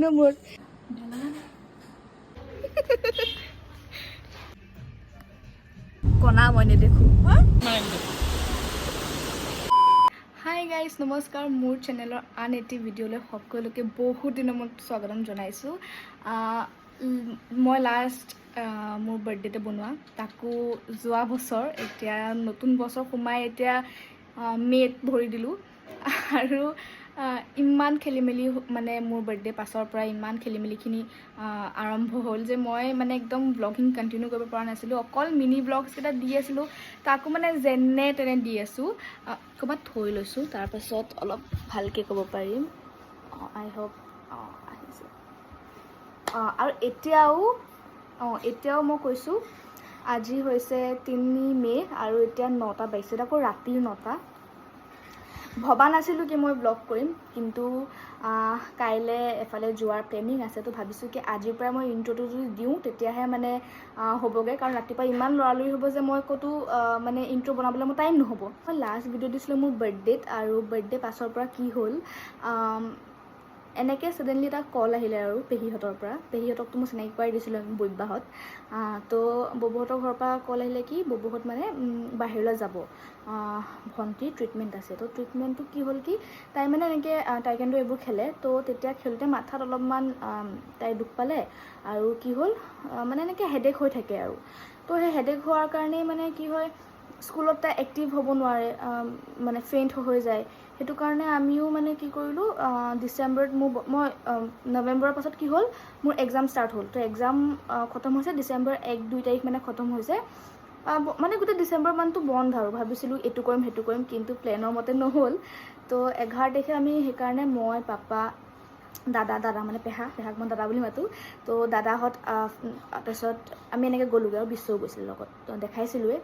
দিনৰ মূৰত কণা মই নেদেখোঁ। হাই গাইজ, নমস্কাৰ। মোৰ চেনেলৰ আন এটি ভিডিঅ'লৈ সকলোকে বহুত দিনৰ মূৰত স্বাগতম জনাইছোঁ। মই লাষ্ট মোৰ বাৰ্থডেতে বনোৱা, তাকো যোৱা বছৰ। এতিয়া নতুন বছৰ সোমাই এতিয়া মে'ত ভৰি দিলোঁ আৰু ইমান খেলি মেলি, মানে মোৰ বাৰ্থডে পাছৰ পৰা ইমান খেলি মেলিখিনি আৰম্ভ হ'ল যে মই মানে একদম ব্লগিং কণ্টিনিউ কৰিব পৰা নাছিলোঁ। অকল মিনি ব্লগছকেইটা দি আছিলোঁ, তাকো মানে যেনে তেনে দি আছোঁ। ক'ৰবাত থৈ লৈছোঁ, তাৰপাছত অলপ ভালকৈ ক'ব পাৰিম। আই হোপ আহিছে। আৰু এতিয়াও মই কৈছোঁ, আজি হৈছে 3 মে' আৰু এতিয়া 9টা বাজিছে, আকৌ ৰাতিৰ 9টা। ভবা নাছিলোঁ কি মই ব্লগ কৰিম, কিন্তু কাইলৈ এফালে যোৱাৰ প্লেনিং আছে। তো ভাবিছোঁ কি আজিৰ পৰা মই ইণ্ট্ৰ'টো যদি দিওঁ তেতিয়াহে মানে হ'বগৈ, কাৰণ ৰাতিপুৱা ইমান লৰালৰি হ'ব যে মই ক'তো মানে ইণ্ট্ৰ' বনাবলৈ মোৰ টাইম নহ'ব। মই লাষ্ট ভিডিঅ' দিছিলোঁ মোৰ বাৰ্থডেত, আৰু বাৰ্থডে পাছৰ পৰা কি হ'ল, এনেকৈ ছডেনলি এটা কল আহিলে আৰু পেহীহঁতৰ পৰা। পেহীহঁতকতো মই চিনাকি কৰাই দিছিলোঁ বব্যাহঁত। তো ববহঁতৰ ঘৰৰ পৰা কল আহিলে কি ববহঁত মানে বাহিৰলৈ যাব, ভণ্টিৰ ট্ৰিটমেণ্ট আছে। তো ট্ৰিটমেণ্টটো কি হ'ল কি, তাই মানে এনেকৈ টাইকাণ্ডো এইবোৰ খেলে। তো তেতিয়া খেলোঁতে মাথাত অলপমান তাই দুখ পালে, আৰু কি হ'ল মানে এনেকৈ হেডেক হৈ থাকে আৰু। তো সেই হেডেক হোৱাৰ কাৰণেই মানে কি হয়, স্কুলত তাই এক্টিভ হ'ব নোৱাৰে, মানে ফেইণ্ট হৈ যায়। সেইটো কাৰণে আমিও মানে কি কৰিলোঁ, ডিচেম্বৰত মই নৱেম্বৰৰ পাছত কি হ'ল, মোৰ এক্সাম ষ্টাৰ্ট হ'ল। তো এক্সাম খতম হৈছে ডিচেম্বৰ 1-2 তাৰিখ মানে খতম হৈছে। মানে গোটেই ডিচেম্বৰ মাহটো বন্ধ আৰু। ভাবিছিলোঁ এইটো কৰিম সেইটো কৰিম, কিন্তু প্লেনৰ মতে নহ'ল। তো 11 তাৰিখে আমি সেইকাৰণে মই, পাপা, দাদা মানে পেহাক মই দাদা বুলি মাতোঁ। তো দাদাহঁত, তাৰপিছত আমি এনেকৈ গ'লোগৈ, আৰু বিশ্বও গৈছিলে লগত, তো দেখাইছিলোঁৱে।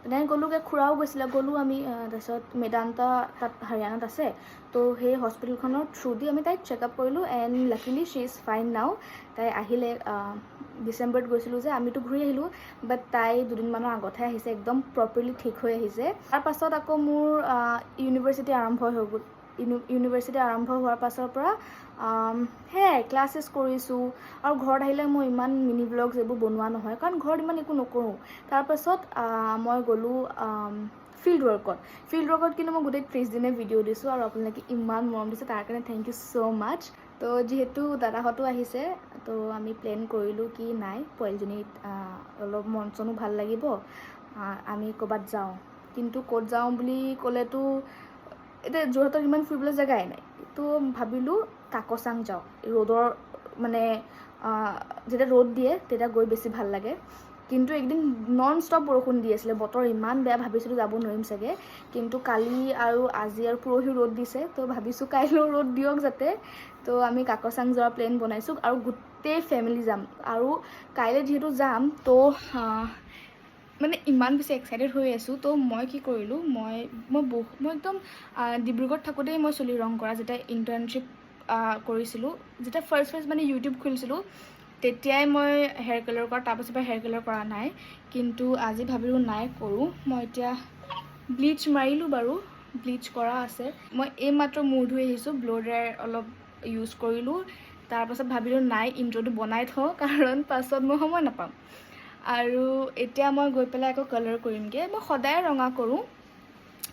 তেনেকৈ গ'লোগৈ, খুৰাও গৈছিলে, গ'লোঁ আমি। তাৰপিছত মেদান্তা তাত হাৰিয়ানাত আছে, তো সেই হস্পিটেলখনৰ থ্ৰু দি আমি তাইক চেকআপ কৰিলোঁ। And luckily Shi is fine নাও। তাই আহিলে, ডিচেম্বৰত গৈছিলোঁ যে, আমিতো ঘূৰি আহিলোঁ, বাট তাই দুদিনমানৰ আগতহে আহিছে, একদম প্ৰপাৰলি ঠিক হৈ আহিছে। তাৰপাছত আকৌ মোৰ ইউনিভাৰ্চিটি আৰম্ভ হৈ গ'ল। ইউনিভাৰ্চিটি আৰম্ভ হোৱাৰ পাছৰ পৰা সেয়াই ক্লাছেছ কৰিছোঁ। আৰু ঘৰত আহিলে মই ইমান মিনি ব্লগছ এইবোৰ বনোৱা নহয়, কাৰণ ঘৰত ইমান একো নকৰোঁ। তাৰপাছত মই গ'লোঁ ফিল্ড ৱৰ্কত কিন্তু মই গোটেই 30 দিনে ভিডিঅ' দিছোঁ, আৰু আপোনালোকে ইমান মৰম দিছে, তাৰ কাৰণে থেংক ইউ ছ' মাছ। তো যিহেতু দাদাহঁতো আহিছে, তো আমি প্লেন কৰিলোঁ কি নাই, পোৱালীজনীত অলপ মন চনো ভাল লাগিব, আমি ক'ৰবাত যাওঁ। কিন্তু ক'ত যাওঁ বুলি ক'লেতো এতিয়া যোৰহাটত ইমান ফুৰিবলৈ জেগাই নাই। তো ভাবিলোঁ কাকচাং যাওঁ। ৰ'দৰ মানে যেতিয়া ৰ'দ দিয়ে তেতিয়া গৈ বেছি ভাল লাগে। কিন্তু একদিন নন ষ্টপ বৰষুণ দি আছিলে, বতৰ ইমান বেয়া, ভাবিছিলোঁ যাব নোৱাৰিম চাগে। কিন্তু কালি আৰু আজি আৰু পৰহি ৰ'দ দিছে, তো ভাবিছোঁ কাইলৈও ৰ'দ দিয়ক যাতে। তো আমি কাকচাং যোৱাৰ প্লেন বনাইছোঁ, আৰু গোটেই ফেমিলি যাম। আৰু কাইলৈ যিহেতু যাম, তো মানে ইমান বেছি এক্সাইটেড হৈ আছোঁ। তো মই কি কৰিলোঁ, মই একদম ডিব্ৰুগড়ত থাকোঁতেই মই চুলি ৰং কৰা, যেতিয়া ইণ্টাৰ্ণশ্বিপ কৰিছিলোঁ, যেতিয়া ফাৰ্ষ্ট মানে ইউটিউব খুলিছিলোঁ, তেতিয়াই মই হেয়াৰ কালাৰ কৰা। তাৰপাছৰ পৰা হেয়াৰ কালাৰ কৰা নাই, কিন্তু আজি ভাবিলোঁ নাই কৰোঁ। মই এতিয়া ব্লিচ মাৰিলোঁ বাৰু, ব্লিচ কৰা আছে। মই এইমাত্ৰ মূৰ ধুই আহিছোঁ, ব্ল' ড্ৰায়াৰ অলপ ইউজ কৰিলোঁ। তাৰপাছত ভাবিলোঁ নাই, ইণ্ট্ৰ'টো বনাই থওঁ, কাৰণ পাছত মই সময় নাপাম। আৰু এতিয়া মই গৈ পেলাই আকৌ কালাৰ কৰিমগৈ। মই সদায় ৰঙা কৰোঁ,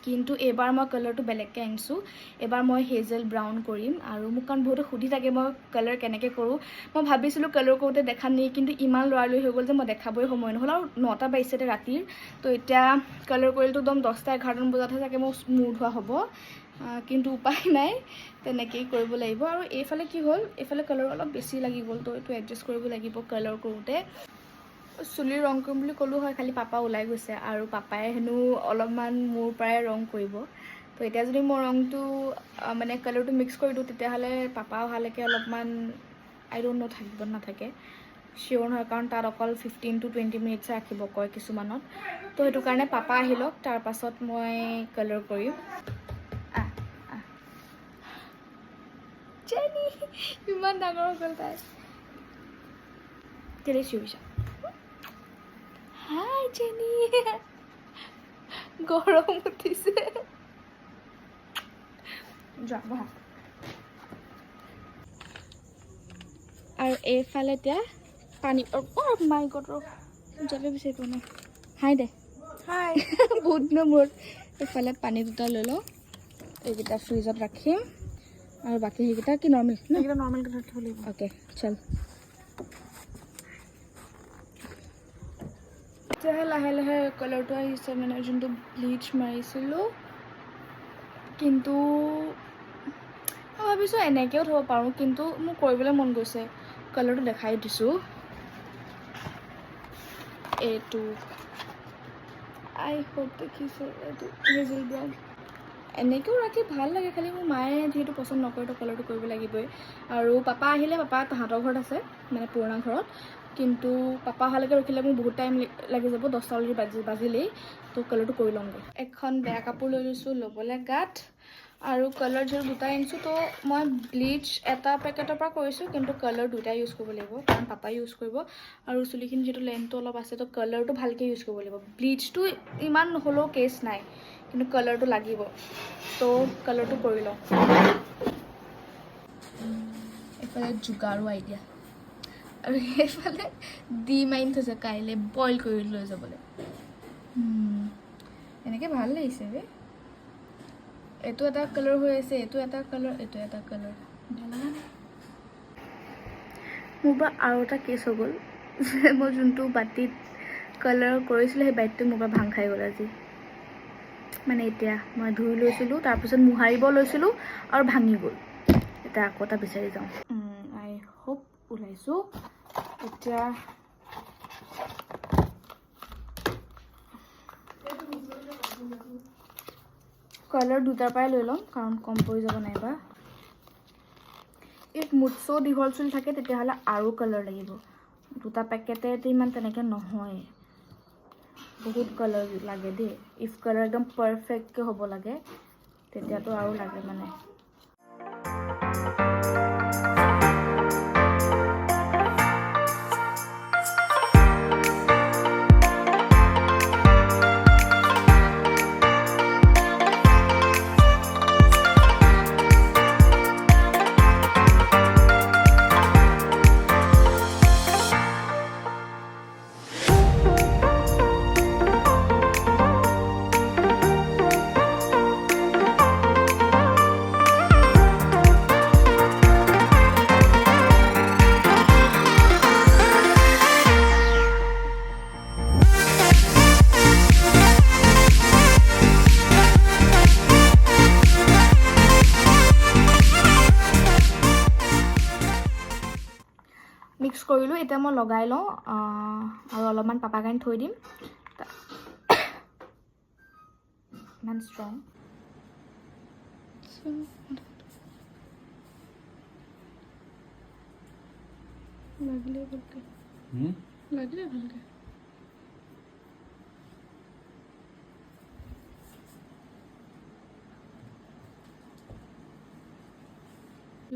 কিন্তু এইবাৰ মই কালাৰটো বেলেগকৈ আনিছোঁ। এইবাৰ মই হেজেল ব্ৰাউন কৰিম। আৰু মোক কাৰণ বহুতে সুধি থাকে মই কালাৰ কেনেকৈ কৰোঁ। মই ভাবিছিলোঁ কালাৰ কৰোঁতে দেখা নেকি, কিন্তু ইমান লৰালৰি হৈ গ'ল যে মই দেখাবই সময় নহ'ল, আৰু 9টা বাজিছে ৰাতিৰ। তো এতিয়া কালাৰ কৰিলেতো একদম 10টা-11টামান বজাতহে চাগে মোৰ মূৰ ধোৱা হ'ব, কিন্তু উপায় নাই, তেনেকেই কৰিব লাগিব। আৰু এইফালে কি হ'ল, এইফালে কালাৰ অলপ বেছি লাগি গ'ল, তো এইটো এডজাষ্ট কৰিব লাগিব কালাৰ কৰোঁতে। চুলিৰ ৰং কৰিম বুলি ক'লোঁ হয়, খালি পাপা ওলাই গৈছে, আৰু পাপাই হেনো অলপমান মোৰ পৰাই ৰং কৰিব। তো এতিয়া যদি মই ৰংটো মানে কালাৰটো মিক্স কৰি দিওঁ, তেতিয়াহ'লে পাপা অহালৈকে অলপমান আই ডোণ্ট ন' থাকিব নাথাকে, চিয়'ৰ নহয়, কাৰণ তাত অকল 15 to 20 মিনিটছে ৰাখিব কয় কিছুমানত। তো সেইটো কাৰণে পাপা আহি লওক, তাৰপাছত মই কালাৰ কৰিম। জেনি ইমান ডাঙৰ হৈ গ'ল তাই, কেলে চিঞৰিছা? হাই জেনি, গৰম উঠিছে, যোৱা বহা। আৰু এইফালে এতিয়া পানী মাই গড যাবে বিচাৰি পোৱা নাই হাই দে হাই বহুত দিনৰ মূৰত এইফালে পানী দুটা লৈ লওঁ এইকেইটা ফ্ৰিজত ৰাখিম আৰু বাকী সেইকেইটা কি নৰ্মেল এইকেইটা নৰ্মেলকৈ ৰাখিব লাগিব অ'কে চল এতিয়াহে লাহে লাহে কালাৰটো আহিছে মানে যোনটো ব্লিচ মাৰিছিলোঁ কিন্তু মই ভাবিছোঁ এনেকৈও থ'ব পাৰোঁ কিন্তু মোৰ কৰিবলৈ মন গৈছে কালাৰটো দেখাই দিছোঁ এইটো আই হোপ দেখিছে এইটো হেজেল ব্ৰাউন এনেকৈও ৰাখি ভাল লাগে খালি মোৰ মায়ে যিহেতু পচন্দ নকৰে তো কালাৰটো কৰিব লাগিবই আৰু পাপা আহিলে পাপা তাহাঁতৰ ঘৰত আছে মানে পুৰণা ঘৰত কিন্তু পাপা অহালৈকে ৰখিলে মোৰ বহুত টাইম লাগি যাব 10টা অলৰেডি বাজিলেই তো কালাৰটো কৰি ল'মগৈ এখন বেয়া কাপোৰ লৈ লৈছোঁ ল'বলৈ গাত আৰু কালাৰ যিহেতু দুটা আনিছোঁ তো মই ব্লিচ এটা পেকেটৰ পৰা কৰিছোঁ কিন্তু কালাৰ দুটাই ইউজ কৰিব লাগিব কাৰণ পাপাই ইউজ কৰিব আৰু চুলিখিনি যিহেতু লেন্থটো অলপ আছে তো কালাৰটো ভালকৈ ইউজ কৰিব লাগিব ব্লিচটো ইমান নহ'লেও কেছ নাই কিন্তু কালাৰটো লাগিব তো কালাৰটো কৰি লওঁ এইফালে জোগাৰো আইডিয়া আৰু এইফালে ডিম আনি থৈছে কাইলৈ বইল কৰি লৈ যাবলৈ এনেকৈ ভাল লাগিছে বে এইটো এটা কালাৰ হৈ আছে এইটো এটা কালাৰ এইটো এটা কালাৰ ভাল লগা নাই মোৰ পৰা আৰু এটা কেছ হৈ গ'ল যে মই যোনটো বাতিত কালাৰ কৰিছিলোঁ সেই বাতিটো মোৰ পৰা ভাং খাই গ'ল আজি মানে এতিয়া মই ধুই লৈছিলোঁ তাৰপিছত মোহাৰিব লৈছিলোঁ আৰু ভাঙি গ'ল এতিয়া আকৌ এটা বিচাৰি যাওঁ আই হোপ ওলাইছোঁ এতিয়া কালাৰ দুটাৰ পৰাই লৈ ল'ম কাৰণ কম পৰি যাব নাইবা ইফ মুঠচো দীঘল চুলি থাকে তেতিয়াহ'লে আৰু কালাৰ লাগিব দুটা পেকেটে ইমান তেনেকৈ নহয় বহুত কালাৰ লাগে দেই ইফ কালাৰ একদম পাৰফেক্টকৈ হ'ব লাগে তেতিয়াতো আৰু লাগে মানে মিক্স কৰিলোঁ এতিয়া মই লগাই লওঁ আৰু অলপমান পাপা কাৰণে থৈ দিম ইমান ষ্ট্ৰং লাগিলে ভালকৈ লাগিলে ভালকৈ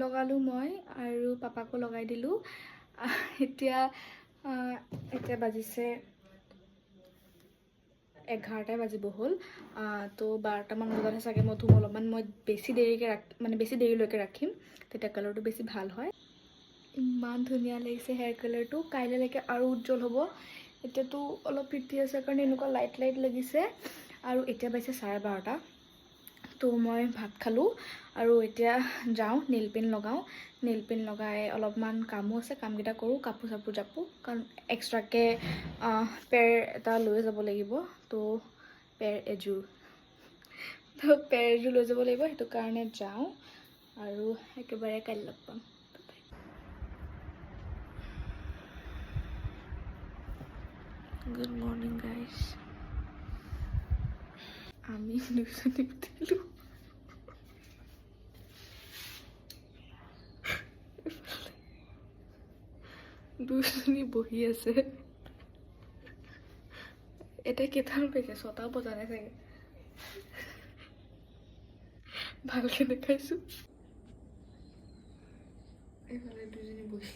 লগালোঁ মই আৰু পাপাকো লগাই দিলোঁ এতিয়া বাজিছে 11টাই বাজিব হ'ল তো 12টামান বজাতহে চাগে মই ধুম অলপমান মই বেছি দেৰিলৈকে ৰাখিম তেতিয়া কালাৰটো বেছি ভাল হয় ইমান ধুনীয়া লাগিছে হেয়াৰ কালাৰটো কাইলৈলৈকে আৰু উজ্জ্বল হ'ব এতিয়াতো অলপ ফিটি আছে কাৰণে এনেকুৱা লাইট লাগিছে আৰু এতিয়া বাজিছে 12:30 তো মই ভাত খালোঁ আৰু এতিয়া যাওঁ নেইল পেইণ্ট লগাওঁ নেইল পেইণ্ট লগাই অলপমান কামো আছে কামকেইটা কৰোঁ কাপোৰ চাপোৰ জাপোঁ কাৰণ এক্সট্ৰাকৈ পেৰ এটা লৈ যাব লাগিব তো পেৰ এযোৰ লৈ যাব লাগিব সেইটো কাৰণে যাওঁ আৰু একেবাৰে কাইলৈ লগ পাম গুড মৰ্ণিং গাইজ আমি দুজনী উঠিলোঁ দুজনী বহি আছে এতিয়া কেইটামান পাইছে 6টা বজা নাই চাগে ভালকৈ দেখাইছোঁ এইফালে দুজনী বহি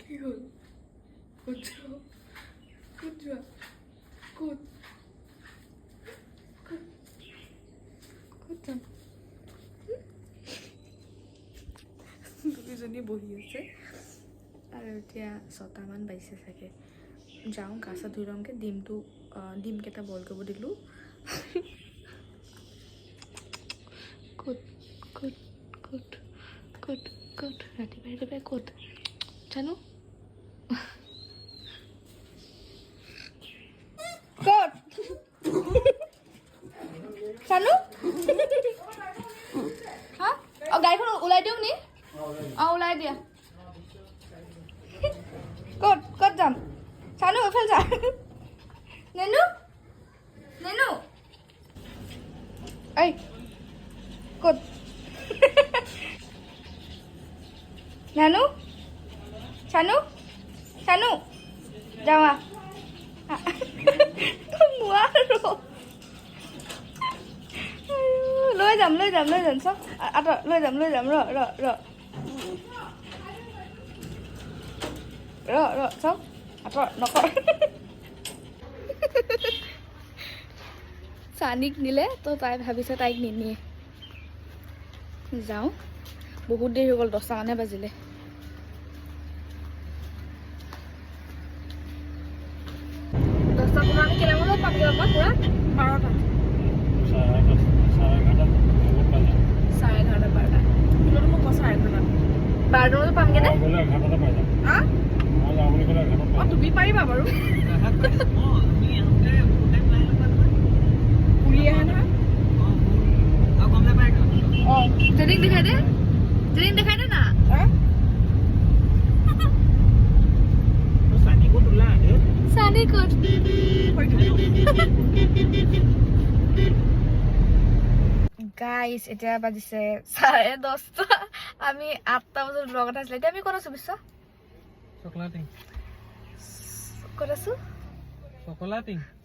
কি হ'ল ক'ত যাওঁ ক'ত যোৱা ক'ত ক'ত যাম দুজনী বহি আছে আৰু এতিয়া 6টামান বাজিছে চাগে যাওঁ গা চা ধুই লওঁগৈ ডিমকেইটা বইল কৰিব দিলোঁ ক'ত ক'ত ক'ত ক'ত ক'ত ৰাতিপুৱাই ক'ত জানো ক'ত জানো হা গাড়ীখন ওলাই দিওঁ নি ওলাই দিয়া ক'ত ক'ত যাম চানো এফালে যা নেনু নেনু এই ক'ত নানু চানু চানু যাওঁ নোৱাৰো লৈ যাম চব আঁতৰ লৈ যাম ৰ চব আঁতৰ নকৰ চানিক নিলে তো তাই ভাবিছে তাইক নিনিয়ে যাওঁ বহুত দেৰি হৈ গ'ল 10টা মানে বাজিলে আমি কেইটা বজাত পামগৈ আকৌ পুৰা 12টা 11:30 কিন্তু মোক কৈছা 11:30 বজাত পামগৈ নে তুমি পাৰিবা বাৰু উৰি আহে নহয় ট্ৰেনিং দেখাই দে না সানি ক'ত গাইজ এতিয়া বাজিছে 10:30 আমি 8টা বজাত ব্লগ এটা আছিলে এতিয়া আমি ক'ত আছো বিশ্ব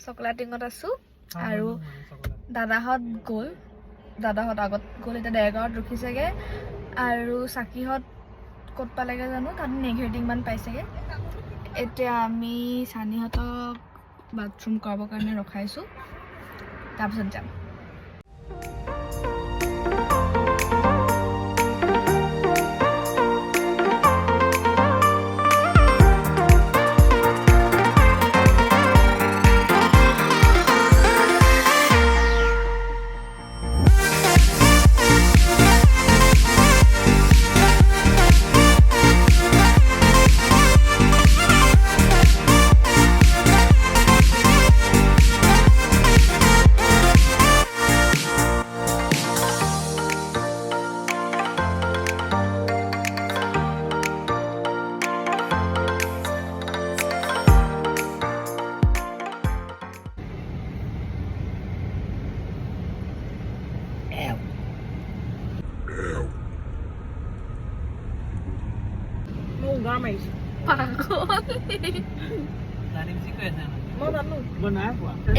চকলাটিঙত আছো আৰু দাদাহঁত আগত গ'ল এতিয়া দেৰগাঁৱত ৰখিছেগে আৰু চাকিহঁত ক'ত পালেগে জানো তাত নেঘেটিংমান পাইছেগে এতিয়া আমি চানিহঁতক বাথৰুম কৰাবৰ কাৰণে ৰখাইছোঁ তাৰপিছত যাম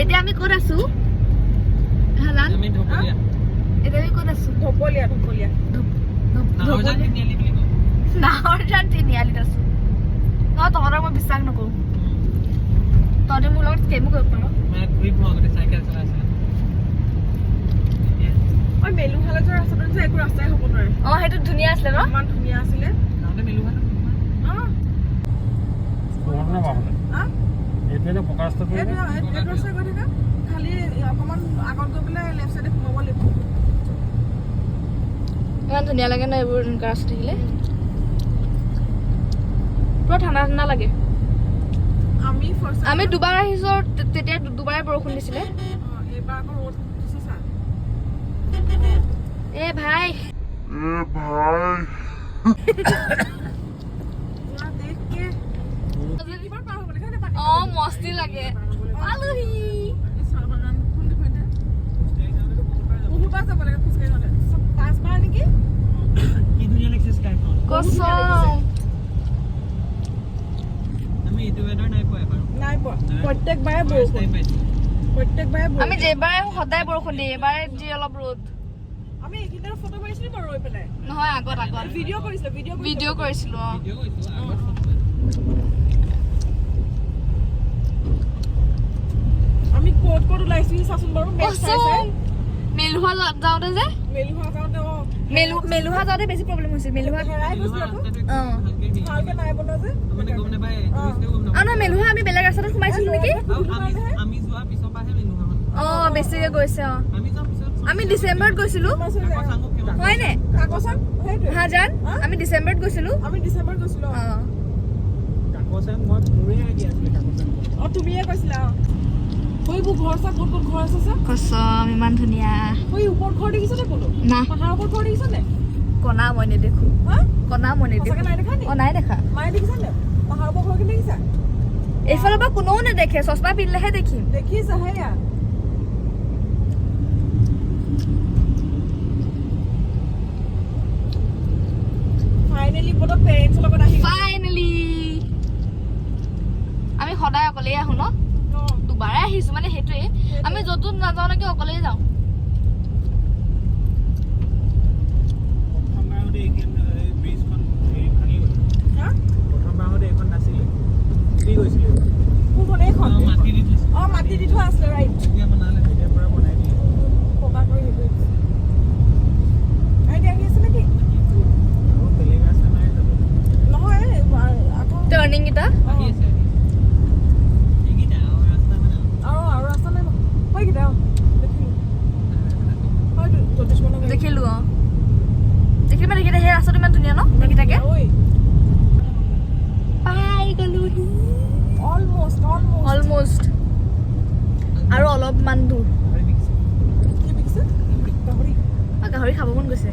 এতিয়া আমি ক'ত আছো নাহৰজান তিনিআলিত আছো তহঁতক মই বিশ্বাস নকৰো তহঁতে মোৰ লগত কেমো কৰিব পাৰ মেলুহালে যোৱা ৰাস্তাটো যে একো ৰাস্তাই হ'ব নোৱাৰে সেইটো ধুনীয়া আছিলে ন ইমান ধুনীয়া আছিলে এইটো পকাস্ত কৰি খালি অকমান আগত গৈ পেলাই লেফ্ট সাইডে সোমাব লাগিব ইমান ধুনীয়া লাগে ন এইবোৰ এনেকুৱা ৰাস্তা থাকিলে পুৰা ঠাণ্ডা লাগে আমি দুবাৰ আহিছো তেতিয়া দুবাৰে বৰষুণ দিছিলে এইবাৰ আকৌ ৰ'দ দিছে চা এ ভাই মস্তি লাগে পালোহি বহুবাৰ যাব লাগে খোজকাঢ়ি গ'লে 5বাৰ নেকি কি ধুনীয়া লাগিছে স্কাইখন আমি এইটো ৱেডাৰ নাই পোৱা প্ৰত্যেকবাৰে বৰষুণ আমি যেবাৰে সদায় বৰষুণ দিয়ে এবাৰে যি অলপ ৰ'দ আমি এইকেইটাৰ ফটো মাৰিছিলো বাৰু ৰৈ পেলাই নহয় আগত ভিডিঅ' কৰিছিলো আমি ক'ত ওলাইছো চাচোন বাৰু মেলুহা যাওঁতে যে মেলুহা যাওঁতে মেলুহা যাওঁতে বেছি প্ৰব্লেম হৈছিল মেলুহা হেৰাই গৈছিল আকৌ ভালকে নাই বনোৱা যে মানে গম নাপায় টুৰিষ্টেও গম আৰু নহয় মেলুহা আমি বেলেগ ৰাস্তাত সোমাইছিলো নেকি নাপায় আমি যোৱা পিছৰ পৰাহে মেনুহা বেছিকে গৈছে আমি যোৱা পিছত আমি ডিচেম্বৰত গৈছিলো হয়নে কাকচাং সেইটোৱে হা জান আমি ডিচেম্বৰত গৈছিলো আমি ডিচেম্বৰত গৈছিলো কাকচাং মই মোৰে আইডিয়া আছিলে কাকচাং তুমিয়ে কৈছিলা এইবোৰ ঘৰ চা ক'ত ঘৰ আছে চা কসম ইমান ধুনীয়া ওপৰত ঘৰ দেখিছ নে ক'তো না পাহাৰৰ ওপৰত ঘৰ দেখিছ নে কণা মই নেদেখো হা কণা মই নেদেখো সঁচাকে নাই দেখা নি নাই দেখা মায়ে দেখিছা নে পাহাৰৰ ওপৰত ঘৰ দেখিছা এইফালৰ পৰা কোনেও নেদেখে চশমা পিন্ধিলেহে দেখিম দেখিছা হেয়া ফাইনেলি বড় পেৰেন্টছৰ লগত আহি ফাইনেলি আমি সদায় অকলেই আহো ন দুবাৰে আহিছো মানে সেইটোৱে আমি য'ত নাযাওঁ নাকি অকলেই যাওঁ প্ৰথমবাৰতে এই ব্ৰিজখন ভাঙি গ'ল হা প্ৰথমবাৰতে এইখন নাছিলে কি গৈছিলে কোনখন এইখন মাটি দি থৈছে মাটি দি থোৱা আছিলে ৰাইট এতিয়া বনালে তেতিয়াৰ পৰা বনাই দিলে পকা কৰি হেৰি কৰিছে আইডিয়া আহি আছে নেকি আৰু বেলেগ ৰাস্তা নাই যাব নহয় আকৌ টাৰ্ণিং কেইটা আহি আছে এইকেইটা আৰু ৰাস্তা মানে আৰু ৰাস্তা নাই হয় কেইটা দেখিলো হয়তো জ্যোতিষ বনাব দেখিলো দেখিলো মানে সেইকেইটা সেই ৰাস্তাটো ইমান ধুনীয়া ন সেইকেইটাকে ঐ পাই গলো অলমষ্ট আৰু অলপমান দূৰ কি বিকিছে গাহৰি গাহৰি খাব মন গৈছে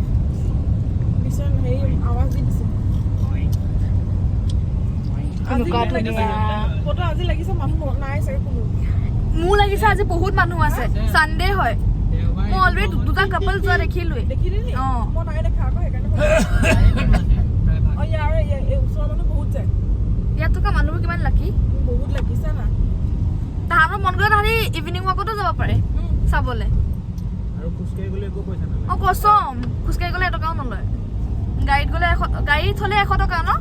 বিচন হেৰি আৱাজ দি দিছে কেনেকুৱা ধুনীয়া ফটো আজি লাগিছে মানুহ নাই চাগে কোনো মোৰ লাগিছে আজি বহুত মানুহ আছে চানডে হয় মই অলৰেডি দুটা কাপল যোৱা দেখিলোৱে দেখিলি নি অ। মই নাই দেখা আকৌ সেইকাৰণে ইয়াৰ এই ওচৰৰ মানুহ বহুত যায় ইয়াত থকা মানুহবোৰ কিমান লাকি বহুত লাগিছে না তাহাঁতৰ মন গ'লে তাহাঁতি ইভিনিং ৱাকতো যাব পাৰে চাবলে আৰু খোজকাঢ়ি গ'লে একো পইচা নালাগে কচম খোজকাঢ়ি গ'লে এটকাও নলয় গাড়ীত গ'লে গাড়ীত হ'লে 100 টকা ন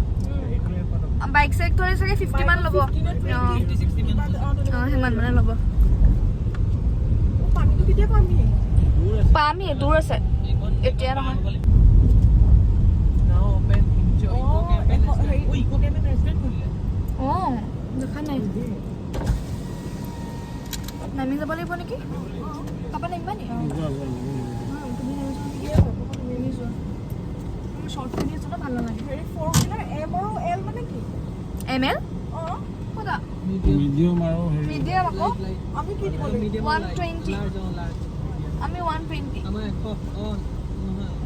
এইফালে এশ টকা বাইক চাইক থ'লে চাগে 50 মান ল'ব 60 সিমান মানে ল'ব পানীটো কেতিয়া পামহি দূৰ আছে পামহি দূৰ আছে এতিয়া নহয় নাও ওপেন ইনজয় অ, ইকো কেমেন ৰেষ্টুৰেণ্ট খুলিলে অঁ দেখা নাই নামি যাব লাগিব নেকি পাপা নামিবা নি শ্বৰ্ট পিন্ধি আছো ন ভাল নালাগে হেৰি 4-wheeler M আৰু L মানে কি ML অ ক'তা মিডিয়াম আৰু হেৰি মিডিয়াম আকৌ আমি কি দিব লাগিব 120 আমি 120 আমাৰ 100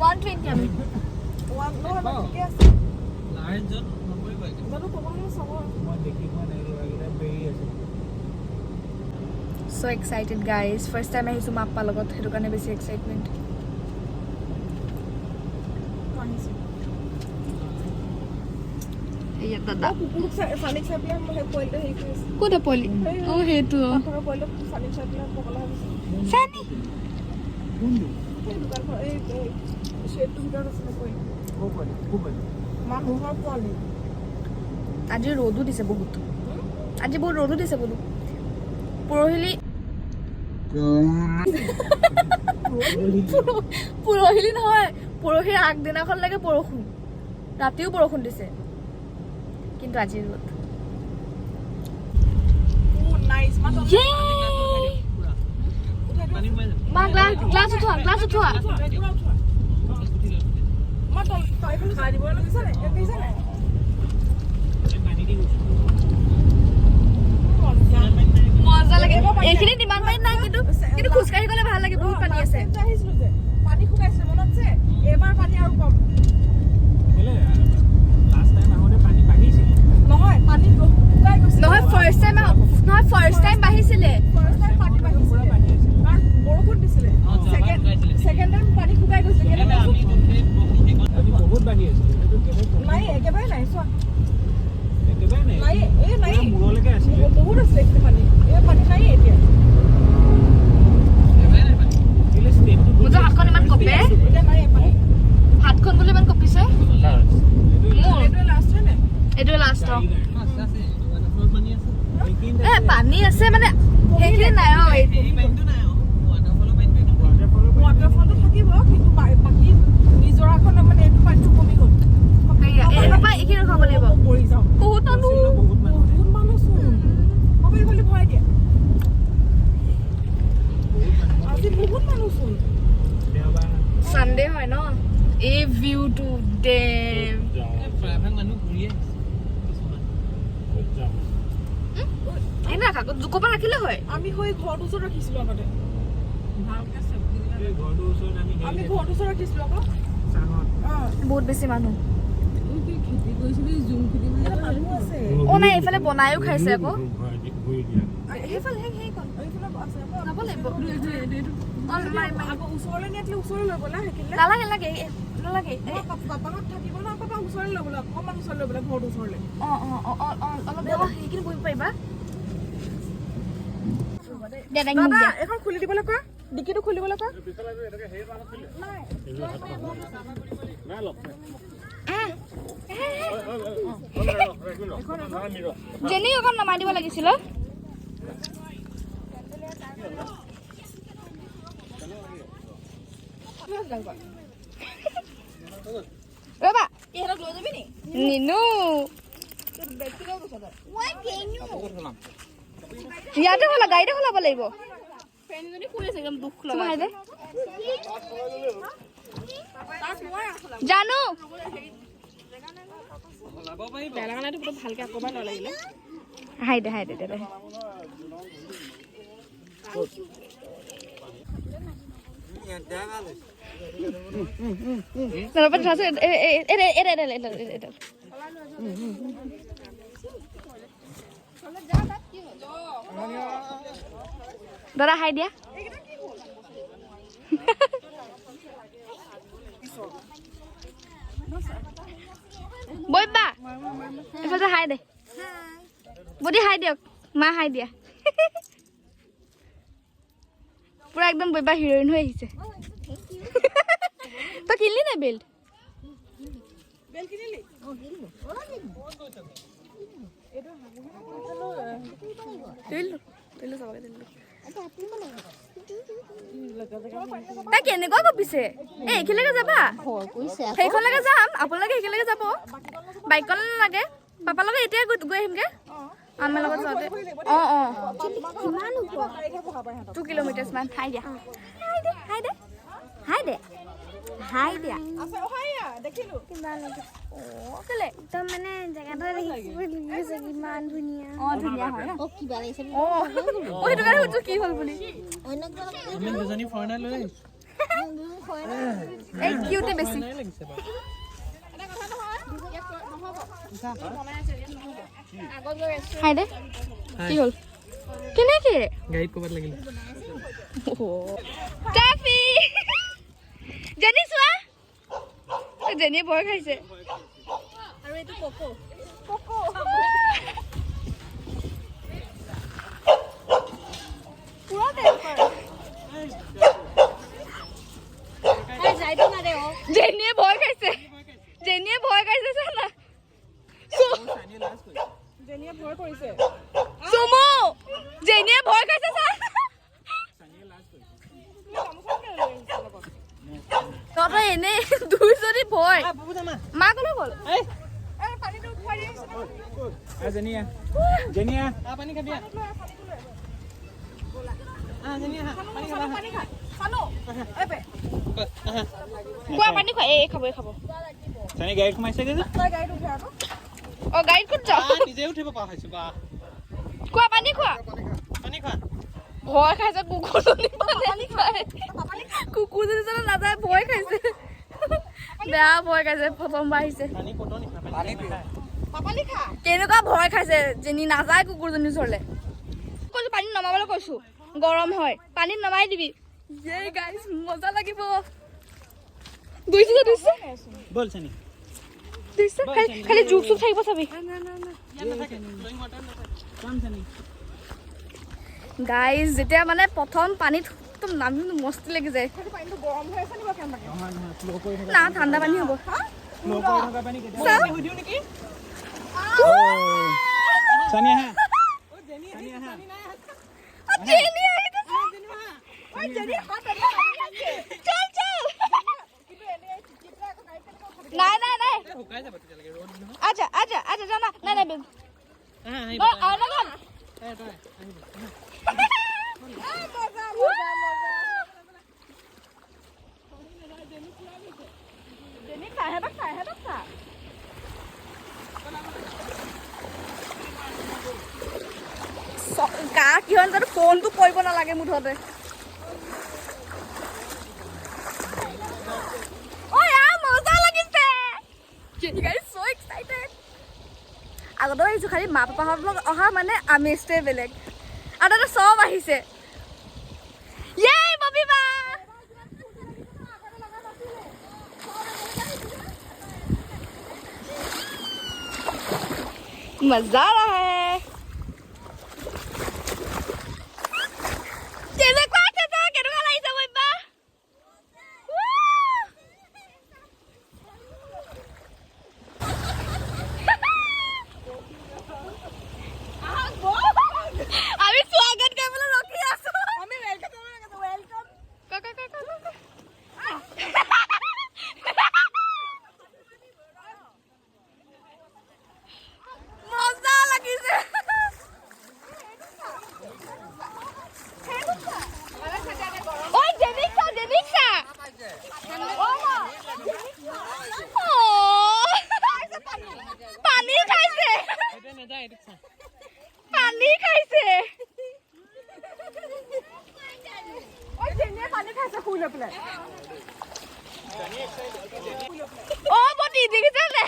120 আমি নহয় ঠিকে আছে লাৰ্জত 90 পাই জানো ক'বলৈ চাব মই দেখি পোৱা নাই এইকেইটা বেৰি আছে so excited guys first time আহিছো মাপ্পা লগত সেইটো কাৰণে বেছি এক্সাইটমেণ্ট এয়া দাদা কুকুৰক চানিক চাই পেলাই মই সেই পোৱালিটো হেৰি কৰি আছোঁ ক'ত পলি অঁ সেইটো পাথৰৰ পোৱালিটো চানিক চাই পেলাই পগলা হৈ গৈছে চানি কোনটো এই দোকানখন এই শ্বেডটোৰ ভিতৰত আছিলে পোৱালি ক'ৰ পোৱালি ক'ৰ পোৱালি মানুহৰ পোৱালি আজি ৰ'দো দিছে বহুত আজি বহুত ৰ'দো দিছে বোলো পৰহিলি পৰহিলি নহয় পৰহিৰ আগদিনাখনলৈকে বৰষুণ ৰাতিও বৰষুণ দিছে কিন্তু আজি ৰ'দ নাইচ মা পানী পাই যাব মা গ্লাছ উঠোৱা মই তই খাই দিব লাগিছে নে দেখিছে নে পানী দি গৈছোঁ মজা লাগে এইখিনি ইমান পানী নাই কিন্তু খোজকাঢ়ি গ'লে ভাল লাগে বহুত পানী আছে আহিছিলো যে পানী শুকাইছে মনত আছে এবাৰ পানী আৰু কম কেলে লাষ্ট টাইম আহোঁতে পানী বাঢ়িছিল নহয় পানী শুকাই গৈছে নহয় ফাৰ্ষ্ট টাইম বাঢ়িছিলে ফাৰ্ষ্ট টাইম পানী পুৰা বাঢ়িছিলে পানী আছিল কাৰণ বৰষুণ দিছিলে ছেকেণ্ড টাইম পানী শুকাই গৈছে কেনেকুৱা আমি যোনখিনি বৰষুণ শেষত আজি বহুত বাঢ়ি আছিল এইটো কেনেকৈ নাই একেবাৰে নাই চোৱা একেবাৰে নাই নাই এই নাই পুৰা মূৰলৈকে আছিলে বহুত আছিলে এইখিনি পানী এই পানী নাই এতিয়া কেলে ষ্টেপটো মোৰ যে হাতখন ইমান কঁপে এতিয়া নাই এই পানী হাতখন বোলে ইমান কঁপিছে মোৰ এইটোৱে লাষ্ট হয় নাই এইটোৱে লাষ্ট আছে ৱাটাৰফল পানী আছে পানী আছে মানে সেইখিনি নাই এই পানীটো নাই ৱাটাৰফলৰ পানীটো একদম ৱাটাৰফলৰ লাগিব কিন্তু বাকী নিজৰাখন মানে এইটো পানীটো কমি গ'ল পাপা এইখিনি ৰখাব লাগিব পৰি যাওঁ বহুত মানুহ বহুত মানুহ বহুত মানুহ চোন পাপাই খালি ভৰাই দিয়ে আজি বহুত মানুহ চোন দেওবাৰ সানডে হয় ন এই ভিউটো ডেম প্ৰায়ভাগ মানুহ ঘূৰিয়ে এই না কাকত জুকোপা ৰাখিলে হয় আমি হৈ ঘৰটো ওচৰত ৰাখিছিলোঁ আগতে ভালকৈ চেফটি এই ঘৰটোৰ ওচৰত আমি ঘৰটো ওচৰত ৰাখিছিলোঁ আকৌ চাঙত বহুত বেছি মানুহ খেতি কৰিছিলি জুম খেতি বুলি ইয়াত মানুহ আছে অ নাই এইফালে বনায়ো খাইছে আকৌ ঘূৰি দিয়া সেইফালে সেইখন এইফালে আছে আকৌ যাব লাগিব আকৌ ওচৰলৈ নিয়াতলে ওচৰলৈ লৈ গ'লা সেইখিনিলে নালাগে নালাগে নালাগে পাপাহঁত থাকিব ন পাপা ওচৰলৈ লৈ গ'লা অকণমান ওচৰলৈ লৈ গ'লা ঘৰটো ওচৰলৈ অলপ সেইখিনি বহিব পাৰিবা দাদা এখন খুলি দিবলৈ কোৱা ডিকিটো খুলিবলৈ কোৱা জেনি অকণ নমাই দিব লাগিছিল ৰবা ইহঁতক লৈ যাবি নি নিনো ইয়াতে হলা গাড়ীতে হলাব লাগিব জানো ভালকে আকবাৰ নালাগিলে হাই দে দাদা হাই দিয়া বইবা এফালে হাই দে বডি হাই দিয়ক মা হাই দিয়া পুৰা একদম বইবা হিৰোইন হৈ আহিছে তই কিনলি নাই বেল্ট তাই কেনেকুৱা কপিছে এইখিনিলৈকে যাবা সেইখনলৈকে যাম আপোনালোকে সেইখিনিলৈকে যাব বাইকখন নালাগে পাপাৰ লগত এতিয়া গৈ আহিমগে আমাৰ লগত যাওঁতে 2 কিলোমিটাৰ মান হাই দিয়া হাই দিয়া একদম মানে জেগাটো দেখিছে কিমান ধুনীয়া ধুনীয়া হয় কিবা লাগিছে সেইটো কাৰণে সুধিছো কি হ'ল বুলি আমি দুজনী ফৰেনাৰ লৈ আহিছোঁ এই কিউটে বেছি লাগিছে বাৰু হাই দে কি হ'ল কেনেকে গাড়ীত ক'ৰবাত লাগিলে টাফি জেনি চোৱা জেনিয়ে ভয় খাইছে আৰু এইটো কোকো পুৰা টেম্পাৰ জেনিয়ে ভয় খাইছে চানা জেনিয়ে ভয় কৰিছে চুমু জেনিয়ে ভয় খাইছে চানা তহঁতৰ এনে দুইজনী ভয় মা কলৈ গ'ল পানীটো খুৱাই দিছে জেনিয়া পানী খাবি পানী খাবা খোৱা পানী খোৱা এই খাব চানি গাড়ীত সোমাইছেগে যে গাড়ীত উঠে আকৌ অ গাড়ীত ক'ত যাওঁ নিজে উঠিব পৰা হৈছোঁ বা খোৱা পানী খোৱা পানী খোৱা ভয় খাইছে কুকুৰজনী পানী খায় কুকুৰজনী যেন নাযায় ভয় খাইছে বেয়া ভয় খাইছে প্ৰথমবাৰ আহিছে পানী পটৰ নিখা পাপালি খা কেনেকুৱা ভয় খাইছে যেনি নাযায় কুকুৰজনীৰ ওচৰলৈ কৈছো পানীত নমাবলৈ কৈছো গৰম হয় পানীত নমাই দিবি গাইছ মজা লাগিব বল চানি খালি জুক চুক থাকিব চাবি গাইজ যেতিয়া মানে প্ৰথম পানীত একদম নামি মস্তি লাগি যায় পানীটো গৰম হৈ আছে নি বাৰু কেনেবাকে না ঠাণ্ডা পানী হ'ব চানি আহা চল নাই নাই নাই শুকাই যাব তেতিয়ালৈকে ৰ'দ নহয় আচ্ছা আচ্ছা আচ্ছা জানা নাই নাই বেগ আহিব আৰু না যাম তই আহিব গা কিহন জানো ফোনটো কৰিব নালাগে মুঠতে মজা লাগিছে so excited আগতে আহিছো খালি মা পাপাহঁত লগত অহা মানে আমেজটোৱে বেলেগ আৰু তাতে চব আহিছে য়েই ববি বা मजा आ रहा है केनेকুৱা লাগিছে বইবা আমি স্বাগত কৰিবলৈ ৰখি আছো আমি ওয়েলকাম মজা লাগিছে ওই জেনিক্সা পানী খাইছে এটা নেযায় এইটো চা পানী খাইছে ওই জেনিয়ে পানী খাইছে ফুল পেলাই ও বটি দেখিছে নে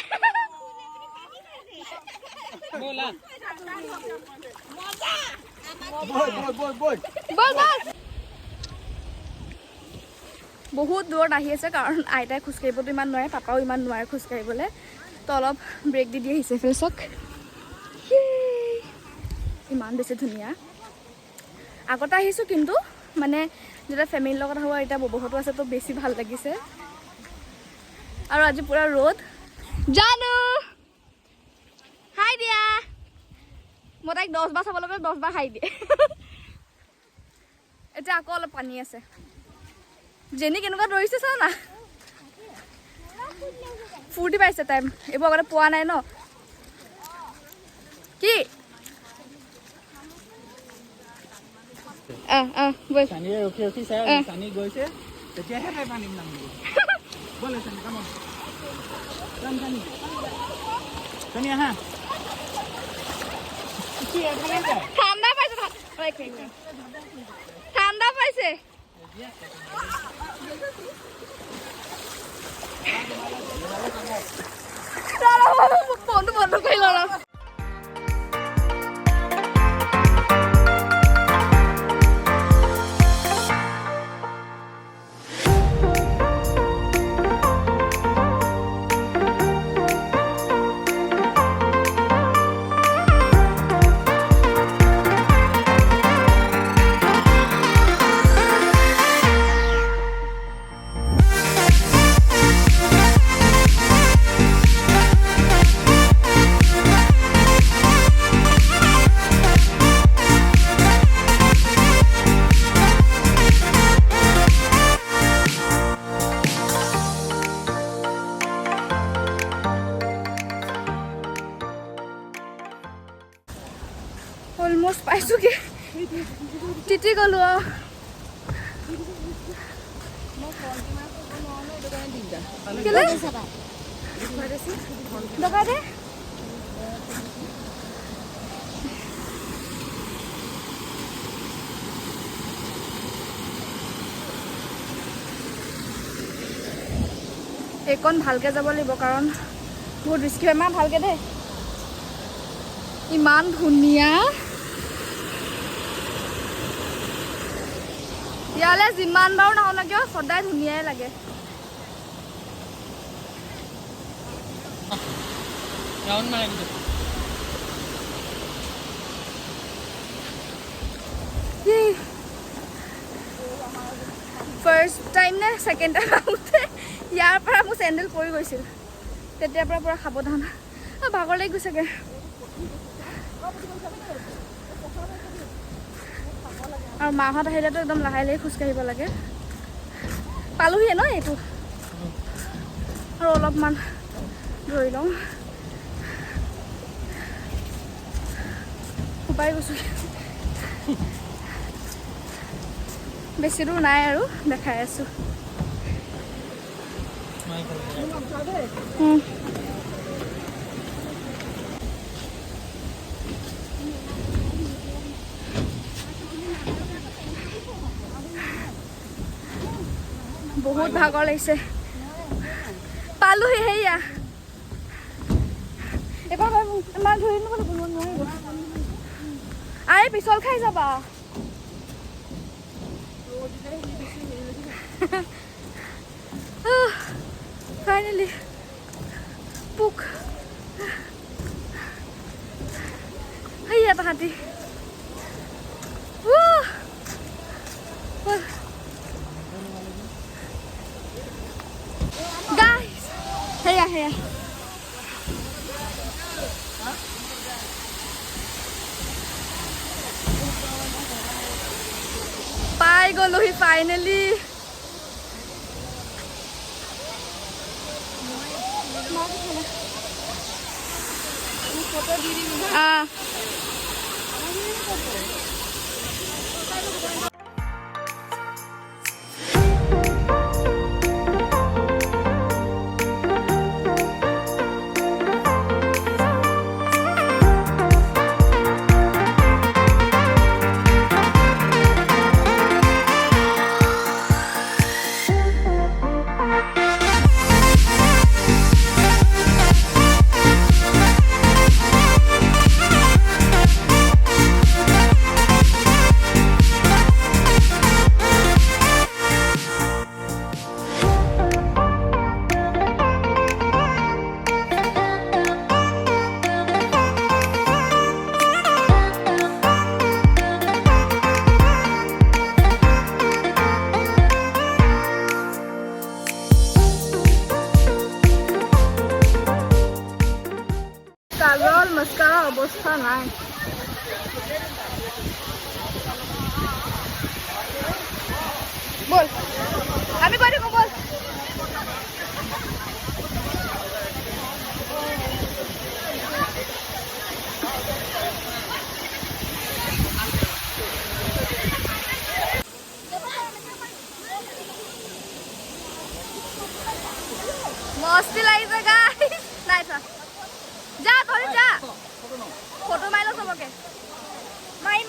বলা বল বহুত দূৰত আহি আছে কাৰণ আইতাই খোজকাঢ়িবতো ইমান নোৱাৰে পাপাও ইমান নোৱাৰে খোজকাঢ়িবলৈ তো অলপ ব্ৰেক দি আহিছে ফেচক ইমান বেছি ধুনীয়া আগতে আহিছোঁ কিন্তু মানে যেতিয়া ফেমিলিৰ লগত আহোঁ এতিয়া ববহঁতো আছে তো বেছি ভাল লাগিছে আৰু আজি পুৰা ৰ'দ জানো হাই দিয়া মই তাইক 10 বাৰ চাবলৈ গ'লে 10 বাৰ হাই দিয়ে এতিয়া আকৌ অলপ পানী আছে জেনি কেনেকুৱা দৌৰিছে চাওঁ না ফূৰ্তি পাইছে টাইম এইবোৰ আগতে পোৱা নাই ন কি বল চানিয়ে ৰখি চাই চানি গৈছে তেতিয়াহে তাই পানীত নামিব বলে চানি কাম চানি চানি আহা কি এখানে যায় ঠাণ্ডা পাইছে ঠাণ্ডা পাইছে ফোনটো বন্ধ কৰি লওঁ অলমোষ্ট পাইছোগে তিতি গলো কেলে দোকান দে এইকণ ভালকে যাব লাগিব কাৰণ বহুত ৰিস্কি হয় মা ভালকে দে ইমান ধুনীয়া ইয়ালৈ যিমান বাৰু নাহো না কিয় সদায় ধুনীয়াই লাগে ৰাউণ্ড মাৰি দিছো ফাৰ্ষ্ট টাইম নে ছেকেণ্ড টাইম আহোঁতে ইয়াৰ পৰা মোৰ চেণ্ডেল পৰি গৈছিল তেতিয়াৰ পৰা পুৰা সাৱধান ভাগৰ লাগি গৈছেগৈ আৰু মাহঁত আহিলেতো একদম লাহে লাহে খোজকাঢ়িব লাগে পালোহিয়ে ন এইটো আৰু অলপমান ধৰি লওঁ সোপাই গৈছোঁ বেছি দূৰ নাই আৰু দেখাই আছোঁ বহুত ভাগৰ লাগিছে পালোহি সেয়া এবাৰ ইমান ধৰি নোৱাৰিব আৰে পিছল খাই যাবা ফাইনেলি পোক সেয়া তাহাঁতি গাইছ সেয়া সেয়া পাই গ'লোহি ফাইনেলি কাজল মাস্কাৰা অৱস্থা নাই বল আমি কৈ দিম বল মস্তি লাগিছে গাইস নাই চোৱা যা তই যা ফটো মাৰি ল চবকে মাৰিম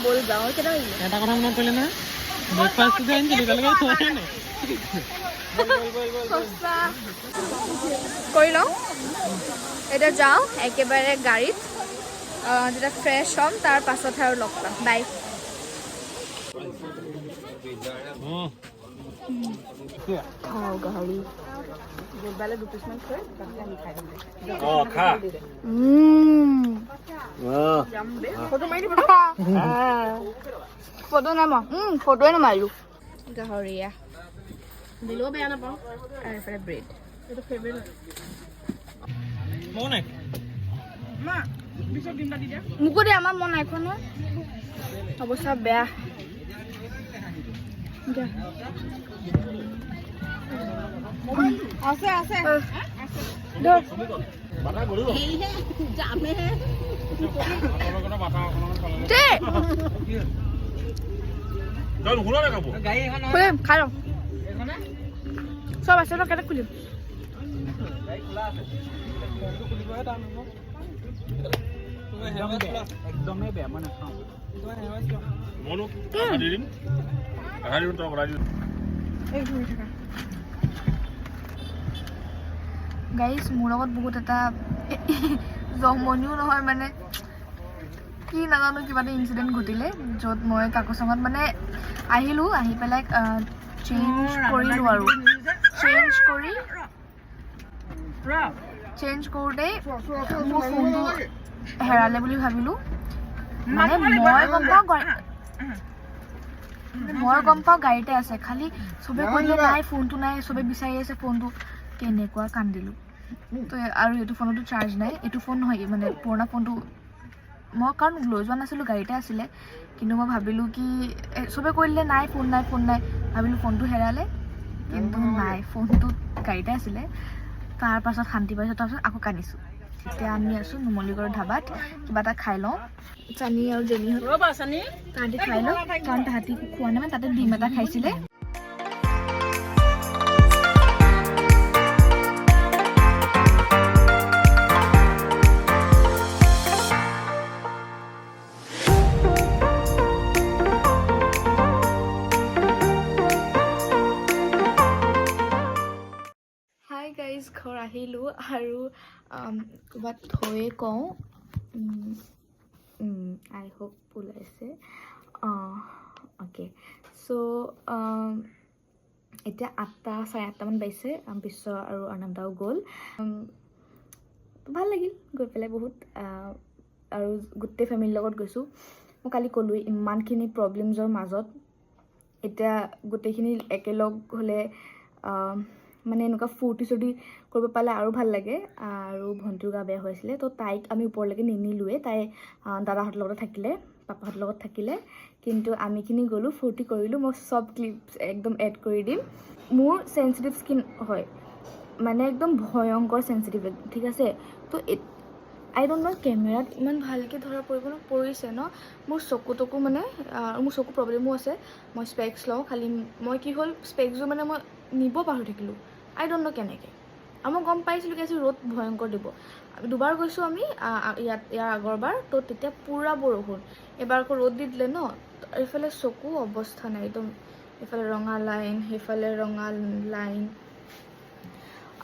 বল যাওঁ কেইটা বাজিলে এটা কথা মনত পৰিলে না ব্ৰেকফাষ্ট যে আনিছিলি তালৈকে থোৱাই নাই কৰি লওঁ এতিয়া যাওঁ একেবাৰে গাড়ীত যেতিয়া ফ্ৰেছ হ'ম তাৰ পাছতহে আৰু লগ পাম বাই খাওঁ গাহৰি ফটো নামা ফটোৱে নামাৰিলো গাহৰিয়া দিলেও বেয়া নাপাওঁ আৰু এইফালে ব্ৰেড এইটো ফেভৰেট মোকো দে আমাৰ মন নাই খোৱা নহয় অৱস্থা বেয়া আছে আছে খাই লওঁ চব আছে ন কেনে খুলিম একদমেই বেয়া মই নাখাওঁ গাইজ মোৰ লগত বহুত এটা জমনিও নহয় মানে কি নাজানো কিবা এটা ইনচিডেণ্ট ঘটিলে য'ত মই কাকচাঙত মানে আহিলোঁ আহি পেলাই চেঞ্জ কৰিলোঁ আৰু চেঞ্জ কৰোঁতে মোৰ ফোনটো হেৰালে বুলি ভাবিলোঁ মানে মই গম পাওঁ গাড়ীতে আছে খালি চবে কৈছে নাই ফোনটো নাই চবে বিচাৰি আছে ফোনটো কেনেকুৱা কান্দিলোঁ তো আৰু এইটো ফোনতো চাৰ্জ নাই এইটো ফোন নহয় মানে পুৰণা ফোনটো মই কাৰণ লৈ যোৱা নাছিলোঁ গাড়ীতে আছিলে কিন্তু মই ভাবিলোঁ কি চবে কৈ দিলে নাই ফোন নাই ভাবিলোঁ ফোনটো হেৰালে কিন্তু নাই ফোনটো গাড়ীতে আছিলে তাৰ পাছত শান্তি পাইছোঁ তাৰপাছত আকৌ কান্দিছোঁ এতিয়া আমি আছোঁ নুমলীগড় ধাবাত কিবা এটা খাই লওঁ চানি আৰু জেনিহঁত তাহাঁতি খাই লওঁ কাৰণ তাহাঁতি খোৱা নাই তাতে ডিম এটা খাইছিলে গাইজ ঘৰ আহিলোঁ আৰু ক'ৰবাত থৈয়ে কওঁ আই হোপ ওলাইছে অ'কে চ' এতিয়া 8টা 8:30মান বাজিছে বিশ্ব আৰু অৰ্ণৱদাও গ'ল ভাল লাগিল গৈ পেলাই বহুত আৰু গোটেই ফেমিলিৰ লগত গৈছোঁ মই কালি ক'লোঁৱেই ইমানখিনি প্ৰব্লেমছৰ মাজত এতিয়া গোটেইখিনি একেলগ হ'লে মানে এনেকুৱা ফূৰ্তি কৰিব পালে আৰু ভাল লাগে আৰু ভণ্টিৰ গা বেয়া হৈছিলে তো তাইক আমি ওপৰলৈকে নিনিলোৱে তাই দাদাহঁতৰ লগত থাকিলে পাপাহঁতৰ লগত থাকিলে কিন্তু আমিখিনি গ'লোঁ ফূৰ্তি কৰিলোঁ মই চব ক্লিপছ একদম এড কৰি দিম মোৰ চেঞ্চিটিভ স্কিন হয় মানে একদম ভয়ংকৰ চেঞ্চিটিভ ঠিক আছে তো আই ডোণ্ট ন' কেমেৰাত ইমান ভালকৈ ধৰা পৰিছে ন মোৰ চকুতকো মানে মোৰ চকু প্ৰব্লেমো আছে মই স্পেক্স লওঁ খালি মই কি হ'ল স্পেক্সযোৰ মানে মই নিব পাহৰি থাকিলোঁ আই ডোণ্ট ন' কেনেকৈ আৰু মই গম পাইছিলোঁ কি আজি ৰ'দ ভয়ংকৰ দিব দুবাৰ গৈছোঁ আমি ইয়াৰ আগৰবাৰ তো তেতিয়া পূৰা বৰষুণ এবাৰ আকৌ ৰ'দ দি দিলে ন এইফালে চকু অৱস্থা নাই একদম এইফালে ৰঙা লাইন সেইফালে ৰঙা লাইন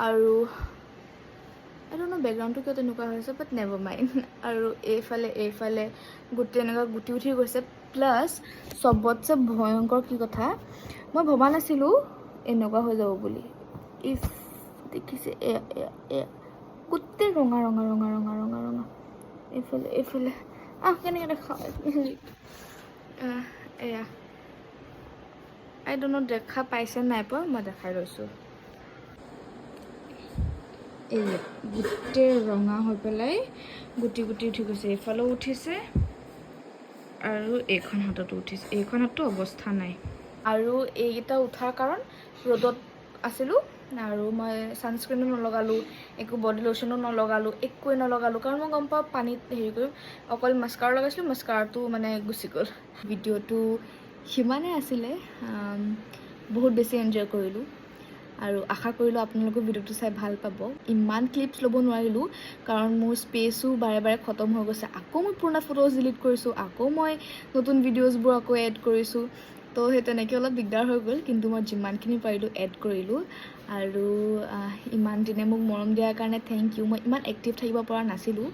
আৰু আই ডোণ্ট ন' বেকগ্ৰাউণ্ডটো কিয় তেনেকুৱা হৈছে বাট নেভাৰ মাইণ্ড আৰু এইফালে গোটেই এনেকুৱা গুটি উঠি গৈছে প্লাছ চবতছে ভয়ংকৰ কি কথা মই ভবা নাছিলোঁ এনেকুৱা হৈ যাব বুলি ইফ দেখিছে এয়া গোটেই ৰঙা এইফালে কেনেকৈ দেখা এয়া আই ডোণ্ট ন' দেখা পাইছে নাই পোৱা মই দেখাই লৈছোঁ এয়া গোটেই ৰঙা হৈ পেলাই গুটি উঠি গৈছে এইফালেও উঠিছে আৰু এইখন হাততো উঠিছে এইখন হাততো অৱস্থা নাই আৰু এইকেইটা উঠাৰ কাৰণ ৰ'দত আছিলোঁ আৰু মই ছানস্ক্ৰীনো নলগালোঁ একো বডি লোশ্যনো নলগালোঁ একোৱে নলগালোঁ কাৰণ মই গম পাওঁ পানীত হেৰি কৰিম অকল মাস্কাৰা লগাইছিলোঁ মাস্কাৰাটো মানে গুচি গ'ল ভিডিঅ'টো সিমানেই আছিলে বহুত বেছি এনজয় কৰিলোঁ আৰু আশা কৰিলোঁ আপোনালোকে ভিডিঅ'টো চাই ভাল পাব ইমান ক্লিপছ ল'ব নোৱাৰিলোঁ কাৰণ মোৰ স্পেচো বাৰে খতম হৈ গৈছে আকৌ মই পুৰণা ফটোজ ডিলিট কৰিছোঁ আকৌ মই নতুন ভিডিঅ'জবোৰ আকৌ এড কৰিছোঁ তো সেই তেনেকৈ অলপ দিগদাৰ হৈ গ'ল কিন্তু মই যিমানখিনি পাৰিলোঁ এড কৰিলোঁ আৰু ইমান দিনে মোক মৰম দিয়াৰ কাৰণে থেংক ইউ মই ইমান এক্টিভ থাকিব পৰা নাছিলোঁ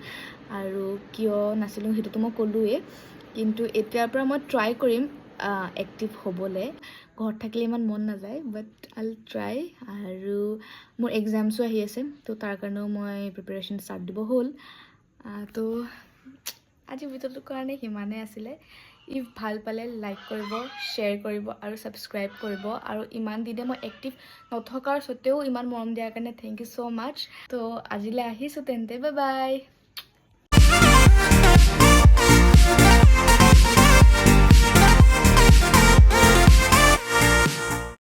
আৰু কিয় নাছিলোঁ সেইটোতো মই ক'লোৱেই কিন্তু এতিয়াৰ পৰা মই ট্ৰাই কৰিম এক্টিভ হ'বলৈ ঘৰত থাকিলে ইমান মন নাযায় বাট আইল ট্ৰাই আৰু মোৰ এক্সামছো আহি আছে তো তাৰ কাৰণেও মই প্ৰিপেৰেশ্যন ষ্টাৰ্ট দিব হ'ল তো আজি ভিডিঅ'টোৰ কাৰণে সিমানেই আছিলে ইফ ভাল পালে লাইক কৰিব শ্বেয়াৰ কৰিব আৰু ছাবস্ক্ৰাইব কৰিব আৰু ইমান দিনে মই এক্টিভ নথকাৰ স্বত্তেও ইমান মৰম দিয়াৰ কাৰণে থেংক ইউ ছ' মাছ তো আজিলৈ আহিছোঁ তেন্তে বাই বাই